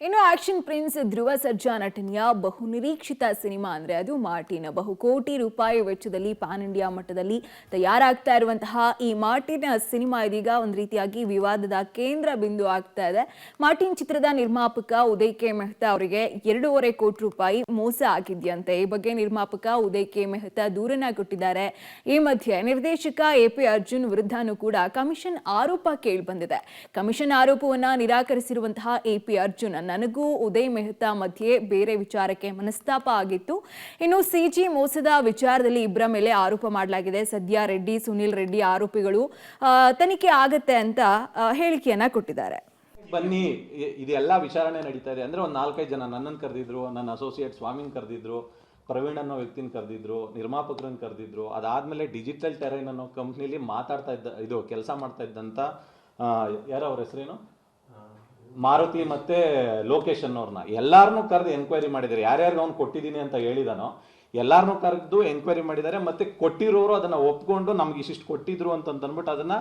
ಇನ್ನು action prince Dhruva Sarja ನಟನೆಯ ಬಹುನಿರೀಕ್ಷಿತ ಸಿನಿಮಾ ಅಂದ್ರೆ ಅದು ಮಾರ್ಟಿನ್. ಬಹುಕೋಟಿ ರೂಪಾಯಿ ವೆಚ್ಚದಲ್ಲಿ ಪ್ಯಾನ್ ಇಂಡಿಯಾ ಮಟ್ಟದಲ್ಲಿ ತಯಾರಾಗ್ತಾ ಇರುವಂತಹ ಈ ಮಾರ್ಟಿನ್ ಸಿನಿಮಾ ಇದೀಗ ಒಂದು ರೀತಿಯಾಗಿ ವಿವಾದದ ಕೇಂದ್ರ ಬಿಂದು ಆಗ್ತಾ ಇದೆ. ಮಾರ್ಟಿನ್ ಚಿತ್ರದ ನಿರ್ಮಾಪಕ ಉದಯ್ ಕೆ ಮೆಹ್ತಾ ಅವರಿಗೆ 2.5 ಕೋಟಿ ರೂಪಾಯಿ ಮೋಸ ಆಗಿದೆಯಂತೆ. ಈ ಬಗ್ಗೆ ನಿರ್ಮಾಪಕ ಉದಯ್ ಕೆ ಮೆಹ್ತಾ ದೂರನ್ನ ಕೊಟ್ಟಿದ್ದಾರೆ. ಈ ಮಧ್ಯೆ ನಿರ್ದೇಶಕ ಎಪಿ ಅರ್ಜುನ್ ವಿರುದ್ಧನೂ ಕೂಡ ಕಮಿಷನ್ ಆರೋಪ ಕೇಳಿ ಬಂದಿದೆ. ಕಮಿಷನ್ ಆರೋಪವನ್ನ ನಿರಾಕರಿಸಿರುವಂತಹ ಎಪಿ ಅರ್ಜುನ್, ನನಗೂ ಉದಯ್ ಮೆಹ್ತಾ ಮಧ್ಯೆ ಬೇರೆ ವಿಚಾರಕ್ಕೆ ಮನಸ್ತಾಪ ಆಗಿತ್ತು. ಇನ್ನು ಸಿಜಿ ಮೋಸದ ವಿಚಾರದಲ್ಲಿ ಇಬ್ಬರ ಮೇಲೆ ಆರೋಪ ಮಾಡಲಾಗಿದೆ. ಸದ್ಯ ರೆಡ್ಡಿ, ಸುನಿಲ್ ರೆಡ್ಡಿ ಆರೋಪಿಗಳು ತನಿಖೆ ಆಗತ್ತೆ ಅಂತ ಹೇಳಿಕೆಯನ್ನ ಕೊಟ್ಟಿದ್ದಾರೆ. ಬನ್ನಿ, ಇದೆಲ್ಲ ವಿಚಾರಣೆ ನಡೀತಾ ಇದೆ ಅಂದ್ರೆ ಒಂದು 4-5 ಜನ ನನ್ನನ್ನು ಕರೆದಿದ್ರು, ನನ್ನ ಅಸೋಸಿಯೇಟ್ ಸ್ವಾಮಿನ್ ಕರೆದಿದ್ರು, ಪ್ರವೀಣ್ ಅನ್ನೋ ವ್ಯಕ್ತಿನ ಕರೆದಿದ್ರು, ನಿರ್ಮಾಪಕರನ್ನ ಕರೆದಿದ್ರು. ಅದಾದ್ಮೇಲೆ ಡಿಜಿಟಲ್ ಟೆರೈನ್ ಅನ್ನೋ ಕಂಪ್ನಿಲಿ ಮಾತಾಡ್ತಾ ಇದ್ದ, ಇದು ಕೆಲಸ ಮಾಡ್ತಾ ಇದ್ದಂತ ಯಾರ ಅವ್ರ ಹೆಸರೇನು, ಮಾರುತಿ ಮತ್ತೆ ಲೋಕೇಶ್ ಅನ್ನೋರ್ನ ಎಲ್ಲಾರನ್ನೂ ಕರೆದು ಎನ್ಕ್ವೈರಿ ಮಾಡಿದ್ದಾರೆ. ಯಾರ್ಯಾರಿಗೆ ಅವ್ನು ಕೊಟ್ಟಿದ್ದೀನಿ ಅಂತ ಹೇಳಿದಾನೋ ಎಲ್ಲಾರನ್ನೂ ಕರೆದು ಎನ್ಕ್ವೈರಿ ಮಾಡಿದ್ದಾರೆ. ಮತ್ತೆ ಕೊಟ್ಟಿರೋರು ಅದನ್ನ ಒಪ್ಕೊಂಡು ನಮ್ಗೆ ಇಷ್ಟಿಷ್ಟು ಕೊಟ್ಟಿದ್ರು ಅಂತ ಅಂದ್ಬಿಟ್ಟು ಅದನ್ನ